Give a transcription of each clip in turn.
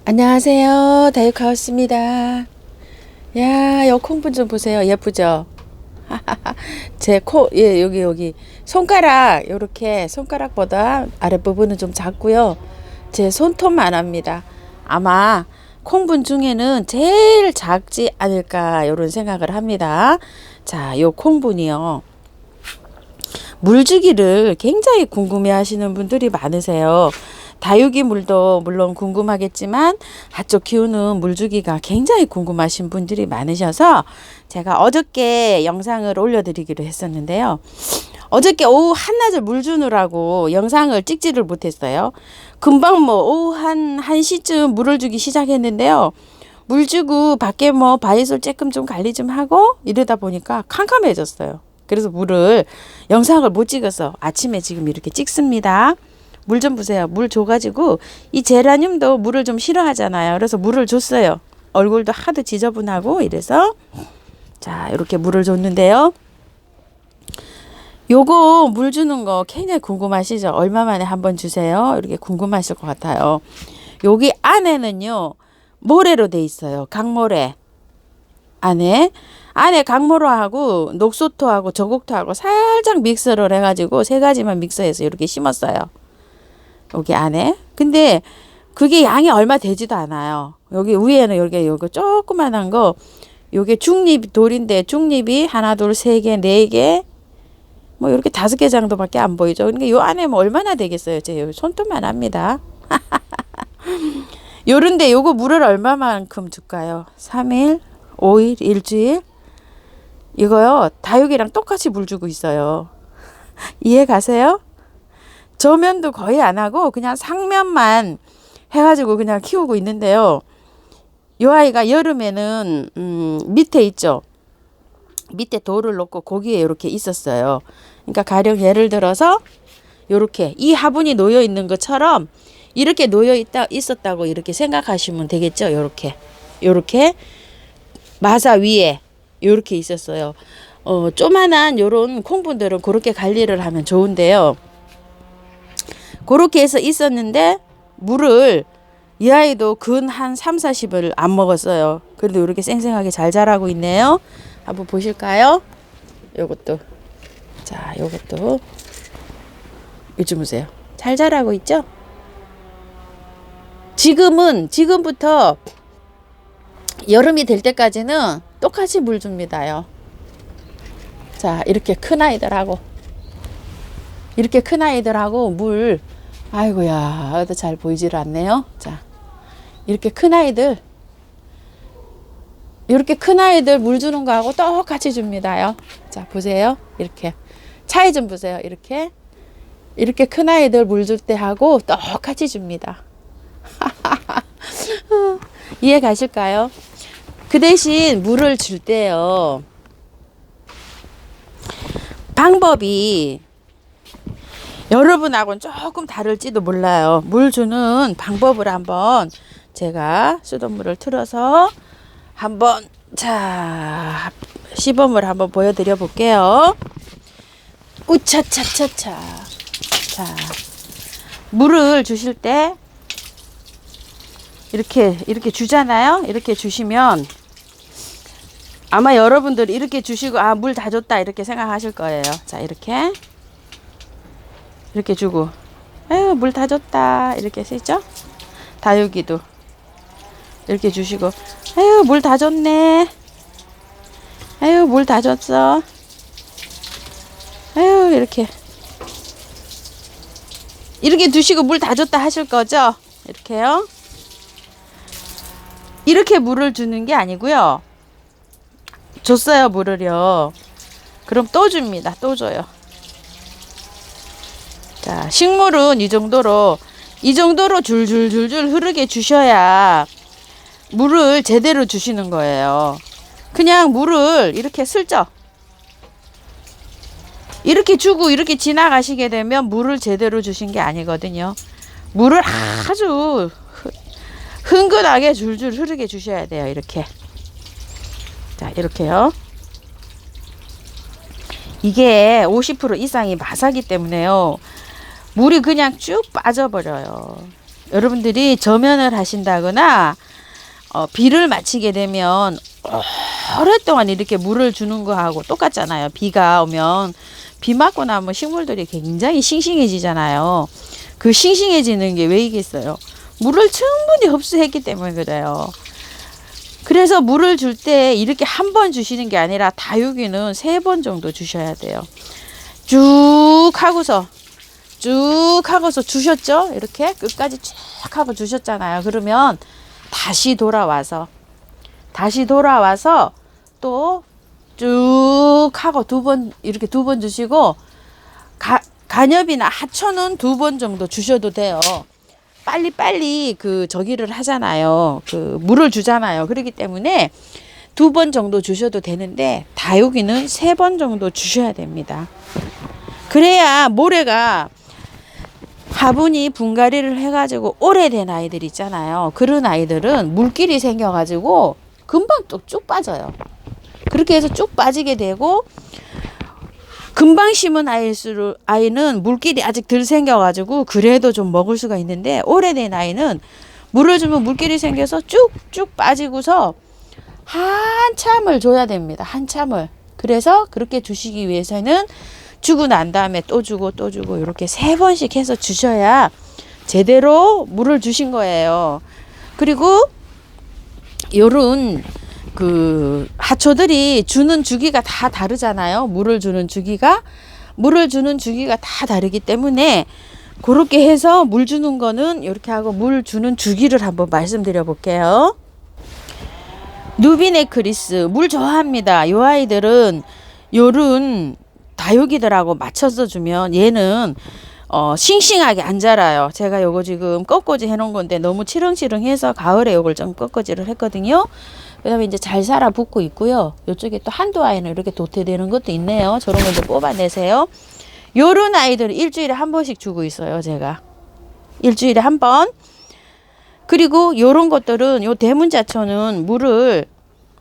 안녕하세요. 다육하우스입니다. 야, 요 콩분 좀 보세요. 예쁘죠? 예, 여기. 손가락, 요렇게 손가락보다 아랫부분은 좀 작고요. 제 손톱만 합니다. 아마 콩분 중에는 제일 작지 않을까, 요런 생각을 합니다. 자, 요 콩분이요. 물주기를 굉장히 궁금해 하시는 분들이 많으세요. 다육이 물도 물론 궁금하겠지만 핫쪽 키우는 물주기가 굉장히 궁금하신 분들이 많으셔서 제가 어저께 영상을 올려드리기로 했었는데요. 어저께 오후 한낮을 물 주느라고 영상을 찍지를 못했어요. 금방 오후 한 1시쯤 물을 주기 시작했는데요. 물 주고 밖에 바이솔 조금 좀 관리 좀 하고 이러다 보니까 캄캄해졌어요. 그래서 영상을 못 찍어서 아침에 지금 이렇게 찍습니다. 물 좀 보세요. 물 줘가지고 이 제라늄도 물을 좀 싫어하잖아요. 그래서 물을 줬어요. 얼굴도 하도 지저분하고 이래서 자 이렇게 물을 줬는데요. 요거 물 주는 거 굉장히 궁금하시죠? 얼마 만에 한번 주세요. 이렇게 궁금하실 것 같아요. 여기 안에는요 모래로 돼 있어요. 강모래 안에 강모로하고 녹소토하고 저곡토하고 살짝 믹스를 해가지고 세 가지만 믹스해서 이렇게 심었어요. 여기 안에. 근데 그게 양이 얼마 되지도 않아요. 여기 위에는 요거 조그만한 거, 요게 중립 돌인데 중립이 하나, 둘, 세 개, 네 개, 이렇게 5개 정도밖에 안 보이죠. 그러니까 요 안에 얼마나 되겠어요. 제 손톱만 합니다. 요런데 요거 물을 얼마만큼 줄까요? 3일, 5일, 일주일? 이거요. 다육이랑 똑같이 물 주고 있어요. 이해 가세요? 저면도 거의 안 하고 그냥 상면만 해가지고 그냥 키우고 있는데요. 요 아이가 여름에는 밑에 있죠. 밑에 돌을 놓고 거기에 이렇게 있었어요. 그러니까 가령 예를 들어서 요렇게 이 화분이 놓여 있는 것처럼 이렇게 있었다고 이렇게 생각하시면 되겠죠. 요렇게 마사 위에 요렇게 있었어요. 조만한 요런 콩분들은 그렇게 관리를 하면 좋은데요. 그렇게 해서 있었는데 물을 이 아이도 근 한 3, 40을 안 먹었어요. 그래도 이렇게 쌩쌩하게 잘 자라고 있네요. 한번 보실까요? 요것도. 자, 요것도. 요즘 보세요. 잘 자라고 있죠? 지금부터 여름이 될 때까지는 똑같이 물 줍니다요. 자, 이렇게 큰 아이들하고 물 아이고야, 잘 보이질 않네요. 자, 이렇게 큰 아이들 물 주는 거하고 똑같이 줍니다요. 자, 보세요. 이렇게 차이 좀 보세요. 이렇게 큰 아이들 물 줄 때 하고 똑같이 줍니다. 이해 가실까요? 그 대신 물을 줄 때요. 방법이 여러분하고는 조금 다를지도 몰라요. 물 주는 방법을 한번 제가 수돗물을 틀어서 한번 시범을 한번 보여드려 볼게요. 우차차차차. 자, 물을 주실 때 이렇게 주잖아요. 이렇게 주시면 아마 여러분들 이렇게 주시고 물 다 줬다 이렇게 생각하실 거예요. 자, 이렇게 주고 물 다 줬다 이렇게 쓰죠. 다육이도 이렇게 주시고 물 다 줬네. 물 다 줬어. 이렇게 두시고 물 다 줬다 하실 거죠. 이렇게요. 이렇게 물을 주는 게 아니고요. 줬어요, 물을요. 그럼 또 줍니다. 또 줘요. 자, 식물은 이 정도로 줄줄줄줄 흐르게 주셔야 물을 제대로 주시는 거예요. 그냥 물을 이렇게 슬쩍 이렇게 주고 이렇게 지나가시게 되면 물을 제대로 주신 게 아니거든요. 물을 아주 흥건하게 줄줄 흐르게 주셔야 돼요. 이렇게. 자, 이렇게요. 이게 50% 이상이 마사기 때문에요. 물이 그냥 쭉 빠져버려요. 여러분들이 저면을 하신다거나 비를 맞히게 되면 오랫동안 이렇게 물을 주는 거하고 똑같잖아요. 비가 오면 비 맞고 나면 식물들이 굉장히 싱싱해지잖아요. 그 싱싱해지는 게 왜이겠어요? 물을 충분히 흡수했기 때문에 그래요. 그래서 물을 줄 때 이렇게 한 번 주시는 게 아니라 다육이는 3번 정도 주셔야 돼요. 쭉 하고서 주셨죠? 이렇게 끝까지 쭉 하고 주셨잖아요. 그러면 다시 돌아와서 또 쭉 하고 이렇게 2번 주시고, 간엽이나 하초는 2번 정도 주셔도 돼요. 빨리 저기를 하잖아요. 물을 주잖아요. 그렇기 때문에 2번 정도 주셔도 되는데, 다육이는 3번 정도 주셔야 됩니다. 그래야 모래가 화분이 분갈이를 해가지고 오래된 아이들 있잖아요. 그런 아이들은 물길이 생겨가지고 금방 또 쭉 빠져요. 그렇게 해서 쭉 빠지게 되고, 금방 심은 아이는 물길이 아직 덜 생겨가지고 그래도 좀 먹을 수가 있는데, 오래된 아이는 물을 주면 물길이 생겨서 쭉쭉 빠지고서 한참을 줘야 됩니다. 한참을. 그래서 그렇게 주시기 위해서는 주고 난 다음에 또 주고 이렇게 3번씩 해서 주셔야 제대로 물을 주신 거예요. 그리고 요런 하초들이 주는 주기가 다 다르잖아요. 물을 주는 주기가 다 다르기 때문에 그렇게 해서 물 주는 거는 이렇게 하고, 물 주는 주기를 한번 말씀드려 볼게요. 누비네크리스 물 좋아합니다. 요 아이들은 요런 다육이들하고 맞춰서 주면 얘는 싱싱하게 안 자라요. 제가 요거 지금 꺾꽂이 해놓은 건데 너무 치렁치렁해서 가을에 요걸 좀 꺾꽂이를 했거든요. 그 다음에 이제 잘 살아 붙고 있고요. 요쪽에 또 한두 아이는 이렇게 도태되는 것도 있네요. 저런 거 좀 뽑아내세요. 요런 아이들은 일주일에 한 번씩 주고 있어요. 제가 일주일에 한 번. 그리고 요런 것들은, 요 대문자초는 물을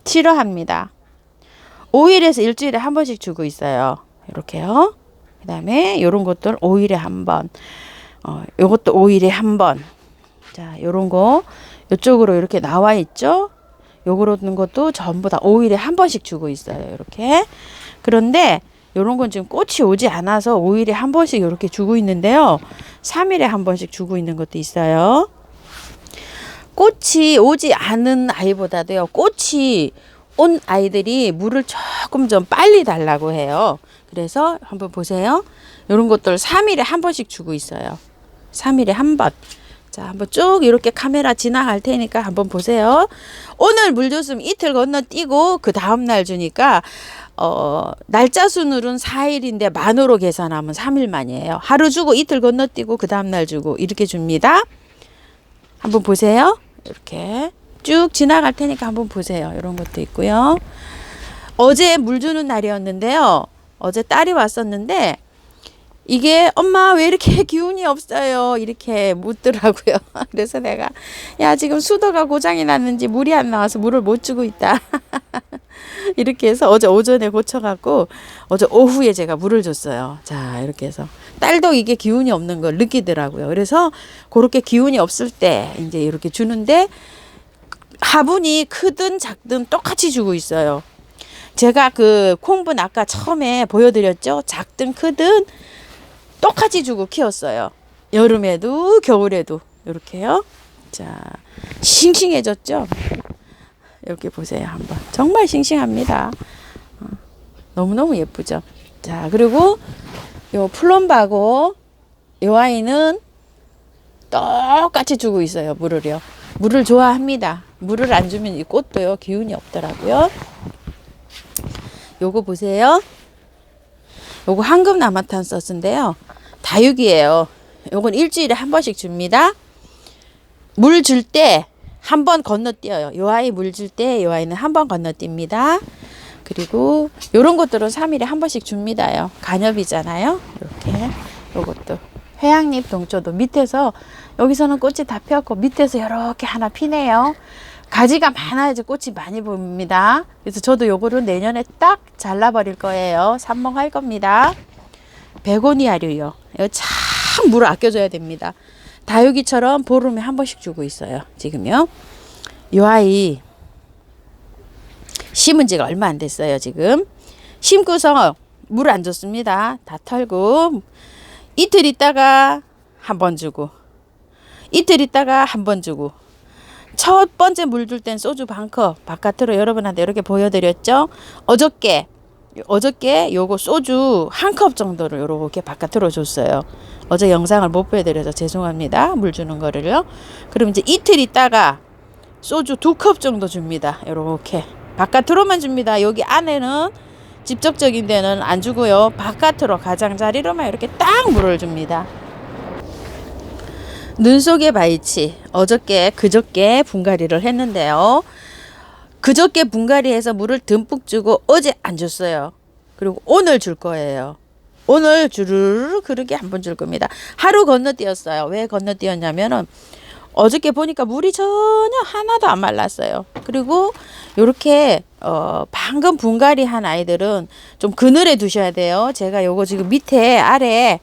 싫어합니다. 5일에서 일주일에 한 번씩 주고 있어요. 이렇게요. 그 다음에 요런 것들 5일에 한 번. 요것도 5일에 한 번. 자, 요런 거 요쪽으로 이렇게 나와 있죠. 요거는 것도 전부 다 5일에 한 번씩 주고 있어요. 이렇게. 그런데 요런 건 지금 꽃이 오지 않아서 5일에 한 번씩 이렇게 주고 있는데요. 3일에 한 번씩 주고 있는 것도 있어요. 꽃이 오지 않은 아이보다도요, 꽃이 온 아이들이 물을 조금 좀 빨리 달라고 해요. 그래서 한번 보세요. 요런 것들 3일에 한 번씩 주고 있어요. 3일에 한 번. 자, 한번 쭉 이렇게 카메라 지나갈 테니까 한번 보세요. 오늘 물 줬으면 이틀 건너뛰고 그 다음날 주니까 날짜 순으로는 4일인데 만으로 계산하면 3일 만이에요. 하루 주고 이틀 건너뛰고 그 다음날 주고 이렇게 줍니다. 한번 보세요. 이렇게 쭉 지나갈 테니까 한번 보세요. 이런 것도 있고요. 어제 물 주는 날이었는데요. 어제 딸이 왔었는데 이게 엄마 왜 이렇게 기운이 없어요? 이렇게 묻더라고요. 그래서 내가 야, 지금 수도가 고장이 났는지 물이 안 나와서 물을 못 주고 있다. 이렇게 해서 어제 오전에 고쳐갖고 어제 오후에 제가 물을 줬어요. 자, 이렇게 해서 딸도 이게 기운이 없는 걸 느끼더라고요. 그래서 그렇게 기운이 없을 때 이제 이렇게 주는데, 화분이 크든 작든 똑같이 주고 있어요. 제가 그 콩분 아까 처음에 보여드렸죠? 작든 크든 똑같이 주고 키웠어요. 여름에도 겨울에도 이렇게요. 자, 싱싱해졌죠? 이렇게 보세요. 한번. 정말 싱싱합니다. 너무너무 예쁘죠? 자, 그리고 요 플럼바고 요 아이는 똑같이 주고 있어요. 물을요. 물을 좋아합니다. 물을 안 주면 이 꽃도요, 기운이 없더라고요. 요거 보세요. 요거 황금 나마탄서스인데요. 다육이에요. 요건 일주일에 한 번씩 줍니다. 물 줄 때 한 번 건너뛰어요. 요 아이 물 줄 때 요 아이는 한 번 건너뜁니다. 그리고 요런 것들은 3일에 한 번씩 줍니다요. 간엽이잖아요. 이렇게 요것도 회양잎 동초도 밑에서, 여기서는 꽃이 다 피었고 밑에서 이렇게 하나 피네요. 가지가 많아야지 꽃이 많이 보입니다. 그래서 저도 요거를 내년에 딱 잘라버릴 거예요. 삽목할 겁니다. 베고니아류요. 이거 참 물을 아껴줘야 됩니다. 다육이처럼 보름에 한 번씩 주고 있어요. 지금요. 이 아이 심은 지가 얼마 안 됐어요. 지금 심고서 물 안 줬습니다. 다 털고 이틀 있다가 한 번 주고 이틀 있다가 한 번 주고 첫 번째 물 줄 땐 소주 반 컵 바깥으로 여러분한테 이렇게 보여드렸죠. 어저께 요거 소주 한 컵 정도를 이렇게 바깥으로 줬어요. 어제 영상을 못 보여드려서 죄송합니다. 물 주는 거를요. 그럼 이제 이틀 있다가 소주 2컵 정도 줍니다. 이렇게 바깥으로만 줍니다. 여기 안에는 직접적인 데는 안 주고요. 바깥으로 가장자리로만 이렇게 딱 물을 줍니다. 눈 속의 바위치 그저께 분갈이를 했는데요. 그저께 분갈이해서 물을 듬뿍 주고 어제 안 줬어요. 그리고 오늘 줄 거예요. 오늘 주르르 그렇게 한번 줄 겁니다. 하루 건너뛰었어요. 왜 건너뛰었냐면은 어저께 보니까 물이 전혀 하나도 안 말랐어요. 그리고 요렇게 방금 분갈이 한 아이들은 좀 그늘에 두셔야 돼요. 제가 요거 지금 밑에 아래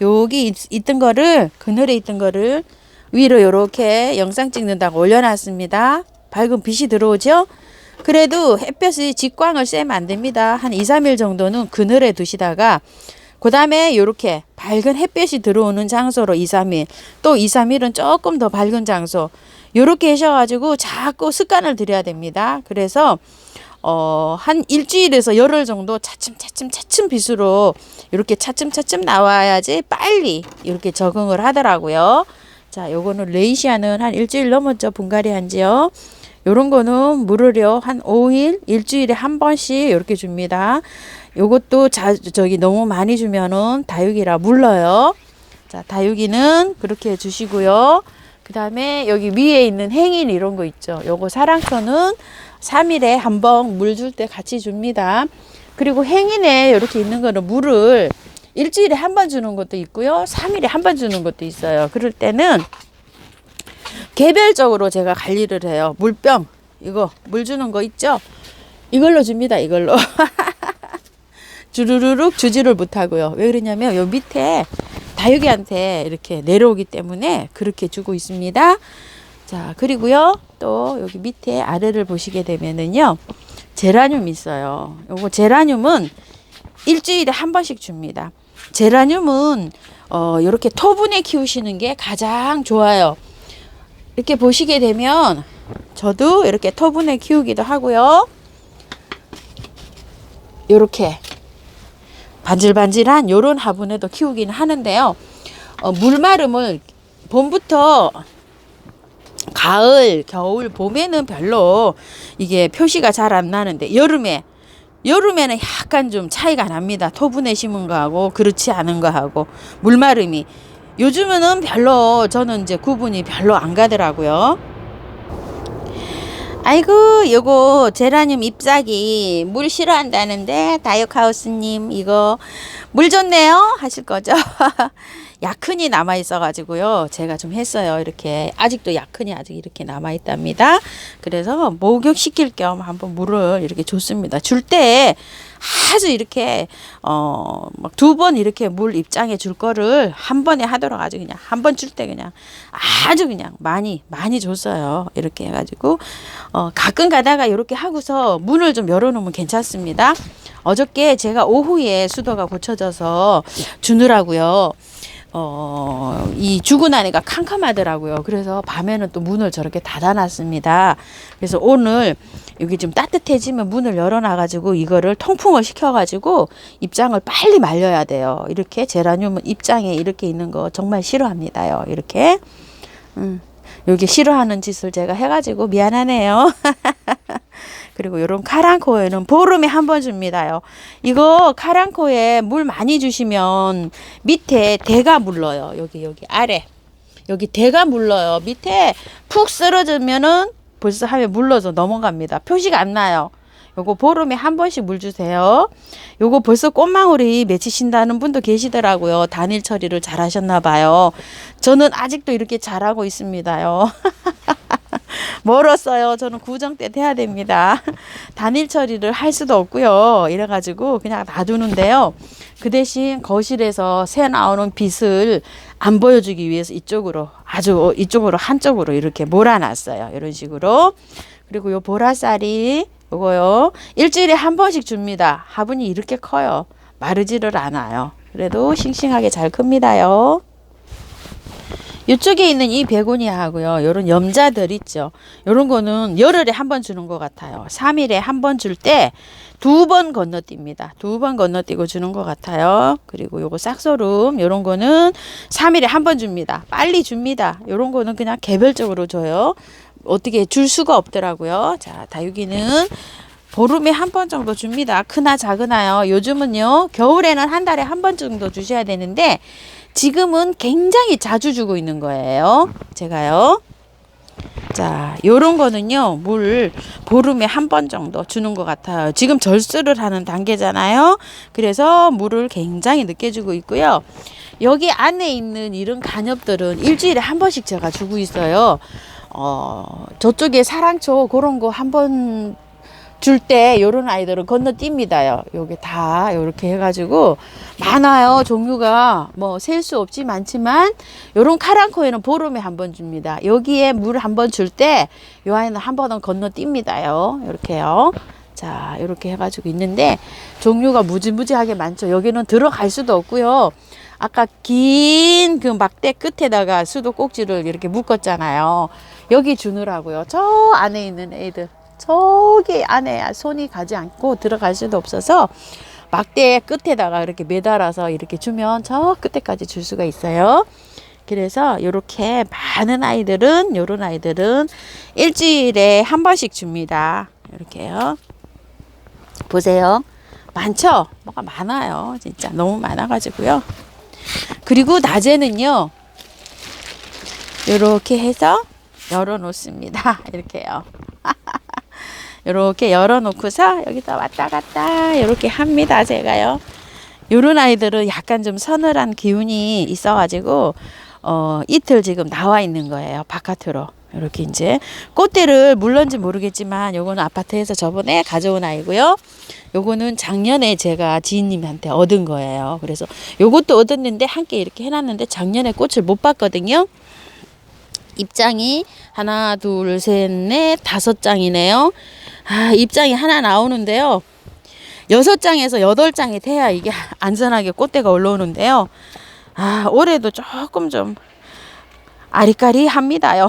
여기 있던 거를 그늘에 있던 거를 위로 요렇게 영상 찍는다고 올려놨습니다. 밝은 빛이 들어오죠. 그래도 햇볕이 직광을 쐬면 안 됩니다. 한 2, 3일 정도는 그늘에 두시다가 그 다음에 요렇게 밝은 햇볕이 들어오는 장소로 2, 3일 또 2, 3일은 조금 더 밝은 장소 요렇게 하셔가지고 자꾸 습관을 들여야 됩니다. 그래서 한 일주일에서 열흘 정도 차츰 빛으로 이렇게 차츰 나와야지 빨리 이렇게 적응을 하더라고요. 자, 요거는 레이시아는 한 일주일 넘었죠. 분갈이 한지요. 요런 거는 물을요 한 5일 일주일에 한 번씩 이렇게 줍니다. 요것도 너무 많이 주면은 다육이라 물러요. 자, 다육이는 그렇게 주시고요. 그 다음에 여기 위에 있는 행인 이런 거 있죠. 요거 사랑초는 3일에 한 번 물 줄 때 같이 줍니다. 그리고 행인에 이렇게 있는 거는 물을 일주일에 한 번 주는 것도 있고요. 3일에 한 번 주는 것도 있어요. 그럴 때는 개별적으로 제가 관리를 해요. 물병 이거 물 주는 거 있죠. 이걸로 줍니다. 이걸로. 주르륵 주지를 못하고요. 왜 그러냐면 요 밑에 다육이한테 이렇게 내려오기 때문에 그렇게 주고 있습니다. 자, 그리고요 또 여기 밑에 아래를 보시게 되면은요 제라늄 있어요. 요거 제라늄은 일주일에 한 번씩 줍니다. 제라늄은 이렇게 토분에 키우시는 게 가장 좋아요. 이렇게 보시게 되면 저도 이렇게 토분에 키우기도 하고요. 이렇게 반질반질한 요런 화분에도 키우기는 하는데요. 물마름을 봄부터 가을, 겨울, 봄에는 별로 이게 표시가 잘 안 나는데 여름에는 약간 좀 차이가 납니다. 토분에 심은 거하고 그렇지 않은 거하고 물마름이 요즘에는 별로 저는 이제 구분이 별로 안 가더라고요. 아이고 요거 제라늄 잎사귀 물 싫어한다는데 다육하우스님 이거 물 좋네요 하실 거죠. 약흔이 남아 있어 가지고요 제가 좀 했어요. 이렇게 아직도 약흔이 아직 이렇게 남아 있답니다. 그래서 목욕시킬 겸 한번 물을 이렇게 줬습니다. 줄 때 아주 이렇게 막 2번 이렇게 물 입장해 줄 거를 한 번에 하도록 아주 그냥 한 번 줄 때 그냥 아주 그냥 많이 줬어요. 이렇게 해가지고 가끔 가다가 이렇게 하고서 문을 좀 열어놓으면 괜찮습니다. 어저께 제가 오후에 수도가 고쳐져서 주느라고요. 이 죽은 아내가 캄캄하더라고요. 그래서 밤에는 또 문을 저렇게 닫아놨습니다. 그래서 오늘 여기 좀 따뜻해지면 문을 열어놔가지고 이거를 통풍을 시켜가지고 입장을 빨리 말려야 돼요. 이렇게 제라늄은 입장에 이렇게 있는 거 정말 싫어합니다요. 이렇게 여기 싫어하는 짓을 제가 해가지고 미안하네요. 그리고 요런 카랑코에는 보름에 한 번 줍니다요. 이거 카랑코에 물 많이 주시면 밑에 대가 물러요. 여기 아래 여기 대가 물러요. 밑에 푹 쓰러지면은 벌써 하면 물러서 넘어갑니다. 표시가 안 나요. 요거 보름에 한 번씩 물 주세요. 요거 벌써 꽃망울이 맺히신다는 분도 계시더라고요. 단일 처리를 잘 하셨나 봐요. 저는 아직도 이렇게 잘하고 있습니다요. 멀었어요. 저는 구정 때 돼야 됩니다. 단일 처리를 할 수도 없고요. 이래가지고 그냥 놔두는데요. 그 대신 거실에서 새 나오는 빛을 안 보여주기 위해서 이쪽으로 아주 이쪽으로 한쪽으로 이렇게 몰아놨어요. 이런 식으로. 그리고 요 보라쌀이 요거요 일주일에 한 번씩 줍니다. 화분이 이렇게 커요. 마르지를 않아요. 그래도 싱싱하게 잘 큽니다요. 이쪽에 있는 이 베고니아하고요. 요런 염자들 있죠. 요런 거는 열흘에 한 번 주는 것 같아요. 3일에 한 번 줄 때 2번 건너뜁니다. 2번 건너뛰고 주는 것 같아요. 그리고 요거 싹소름 요런 거는 3일에 한 번 줍니다. 빨리 줍니다. 요런 거는 그냥 개별적으로 줘요. 어떻게 줄 수가 없더라고요. 자, 다육이는 보름에 한 번 정도 줍니다. 크나 작으나요. 요즘은요. 겨울에는 한 달에 한 번 정도 주셔야 되는데 지금은 굉장히 자주 주고 있는 거예요. 제가요. 자, 요런 거는요. 물 보름에 한 번 정도 주는 것 같아요. 지금 절수를 하는 단계잖아요. 그래서 물을 굉장히 늦게 주고 있고요. 여기 안에 있는 이런 간엽들은 일주일에 한 번씩 제가 주고 있어요. 저쪽에 사랑초 그런 거 한 번 줄 때 요런 아이들은 건너뜁니다요. 요게 다 요렇게 해가지고 많아요. 종류가 뭐 셀 수 없지 많지만 요런 카랑코에는 보름에 한 번 줍니다. 여기에 물 한 번 줄 때 요 아이는 한 번은 건너뜁니다요. 요렇게요. 자, 요렇게 해가지고 있는데 종류가 무지무지하게 많죠. 여기는 들어갈 수도 없고요. 아까 긴 그 막대 끝에다가 수도 꼭지를 이렇게 묶었잖아요. 여기 주느라고요. 저 안에 있는 애들. 저기 안에 손이 가지 않고 들어갈 수도 없어서 막대 끝에다가 이렇게 매달아서 이렇게 주면 저 끝에까지 줄 수가 있어요. 그래서 이렇게 많은 아이들은 요런 아이들은 일주일에 한 번씩 줍니다. 이렇게요. 보세요. 많죠? 뭐가 많아요. 진짜 너무 많아가지고요. 그리고 낮에는요. 이렇게 해서 열어 놓습니다. 이렇게요. 이렇게 열어놓고서 여기다 왔다 갔다 이렇게 합니다. 제가요. 요런 아이들은 약간 좀 서늘한 기운이 있어가지고 이틀 지금 나와 있는 거예요. 바깥으로. 이렇게 이제 꽃대를 물런지 모르겠지만 요거는 아파트에서 저번에 가져온 아이고요. 요거는 작년에 제가 지인님한테 얻은 거예요. 그래서 요것도 얻었는데 함께 이렇게 해놨는데 작년에 꽃을 못 봤거든요. 입장이 하나, 둘, 셋, 넷, 5장이네요. 아, 입장이 하나 나오는데요. 6장에서 8장이 돼야 이게 안전하게 꽃대가 올라오는데요. 아, 올해도 조금 좀 아리까리합니다요.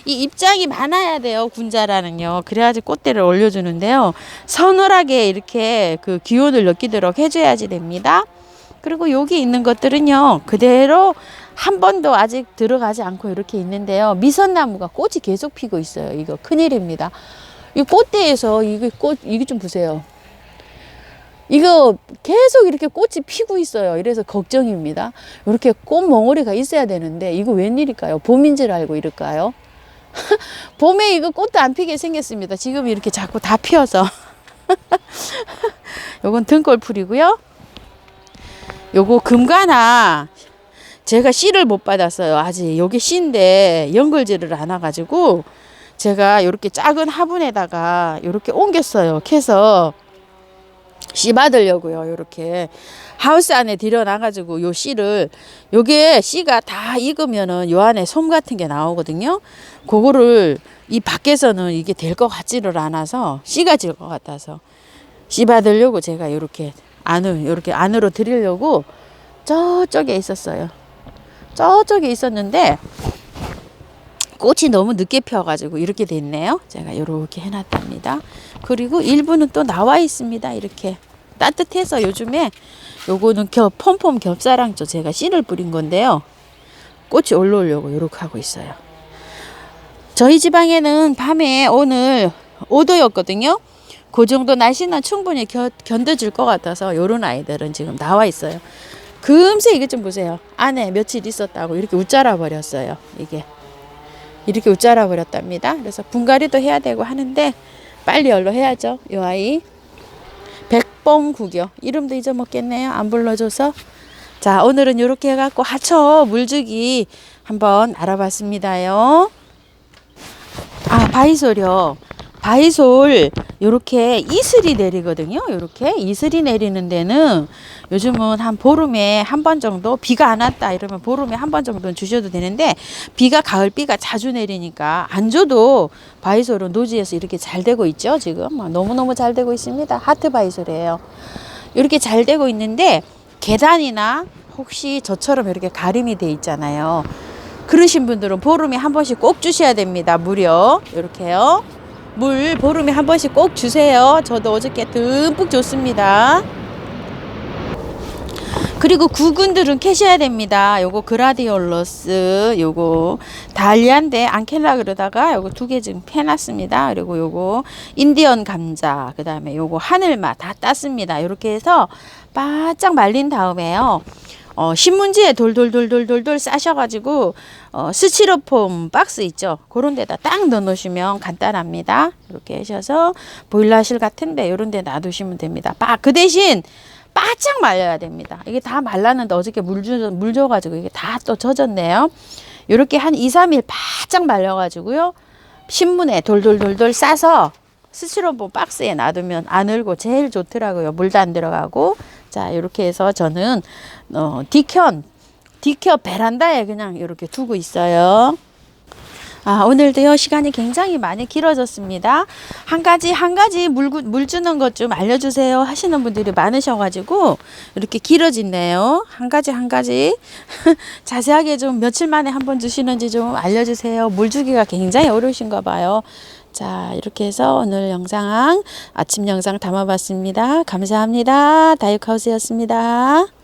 이 입장이 많아야 돼요. 군자라는요. 그래야지 꽃대를 올려주는데요. 서늘하게 이렇게 그 기온을 느끼도록 해줘야지 됩니다. 그리고 여기 있는 것들은요. 그대로 한 번도 아직 들어가지 않고 이렇게 있는데요. 미선나무가 꽃이 계속 피고 있어요. 이거 큰일입니다. 이 꽃대에서 이게 좀 보세요. 이거 계속 이렇게 꽃이 피고 있어요. 이래서 걱정입니다. 이렇게 꽃 몽우리가 있어야 되는데 이거 웬일일까요? 봄인 줄 알고 이럴까요? 봄에 이거 꽃도 안 피게 생겼습니다. 지금 이렇게 자꾸 다 피어서. 요건 등골풀이고요. 요거 금가나 제가 씨를 못 받았어요. 아직 요게 씨인데 연결지를 안 와가지고 제가 이렇게 작은 화분에다가 이렇게 옮겼어요. 캐서 씨 받으려고요. 이렇게 하우스 안에 들여놔가지고 요 씨를 요게 씨가 다 익으면은 요 안에 솜 같은 게 나오거든요. 그거를 이 밖에서는 이게 될 것 같지를 않아서 씨가 질 것 같아서 씨 받으려고 제가 이렇게 안으로 드리려고 저쪽에 있었어요. 저쪽에 있었는데 꽃이 너무 늦게 펴가지고 이렇게 됐네요. 제가 이렇게 해놨답니다. 그리고 일부는 또 나와 있습니다. 이렇게 따뜻해서 요즘에 요거는 폼폼 겹사랑조 제가 씨를 뿌린 건데요. 꽃이 올라오려고 이렇게 하고 있어요. 저희 지방에는 밤에 오늘 5도였거든요. 그 정도 날씨는 충분히 견뎌줄 것 같아서 요런 아이들은 지금 나와 있어요. 금세 이게 좀 보세요. 안에 며칠 있었다고 이렇게 웃자라 버렸어요. 이게 이렇게 웃자라 버렸답니다. 그래서 분갈이도 해야 되고 하는데 빨리 얼른 해야죠. 요 아이 백봉국이요. 이름도 잊어먹겠네요. 안 불러줘서. 자, 오늘은 이렇게 해갖고 하초 물주기 한번 알아봤습니다요. 아, 바이솔이요. 바이솔 요렇게 이슬이 내리거든요. 요렇게 이슬이 내리는 데는 요즘은 한 보름에 한 번 정도, 비가 안 왔다 이러면 보름에 한 번 정도는 주셔도 되는데, 비가 가을비가 자주 내리니까 안 줘도 바이솔은 노지에서 이렇게 잘 되고 있죠. 지금 너무너무 잘 되고 있습니다. 하트 바이솔이에요. 이렇게 잘 되고 있는데, 계단이나 혹시 저처럼 이렇게 가림이 돼 있잖아요. 그러신 분들은 보름에 한 번씩 꼭 주셔야 됩니다. 무려 이렇게요. 물 보름에 한 번씩 꼭 주세요. 저도 어저께 듬뿍 줬습니다. 그리고 구근들은 캐셔야 됩니다. 요거 그라디올러스, 요거 달리아인데 안 캘라 그러다가 요거 2개 지금 캐놨습니다. 그리고 요거 인디언 감자, 그 다음에 요거 하늘맛 다 땄습니다. 요렇게 해서 바짝 말린 다음에요. 신문지에 돌돌돌돌돌돌 싸셔가지고 스티로폼 박스 있죠, 그런 데다 딱 넣어 놓으시면 간단합니다. 이렇게 하셔서 보일러실 같은데 이런 데 놔두시면 됩니다. 그 대신 바짝 말려야 됩니다. 이게 다 말랐는데 어저께 물 줘가지고 이게 다 또 젖었네요. 이렇게 한 2-3일 바짝 말려가지고요, 신문에 돌돌돌돌 싸서 스티로폼 박스에 놔두면 안 얼고 제일 좋더라고요. 물도 안 들어가고. 자, 이렇게 해서 저는 디켜 베란다에 그냥 이렇게 두고 있어요. 오늘도요 시간이 굉장히 많이 길어졌습니다. 한 가지 물 주는 것 좀 알려주세요 하시는 분들이 많으셔가지고 이렇게 길어지네요. 한 가지 자세하게 좀 며칠 만에 한번 주시는지 좀 알려주세요. 물 주기가 굉장히 어려우신가 봐요. 자, 이렇게 해서 오늘 영상, 아침 영상 담아봤습니다. 감사합니다. 다육하우스였습니다.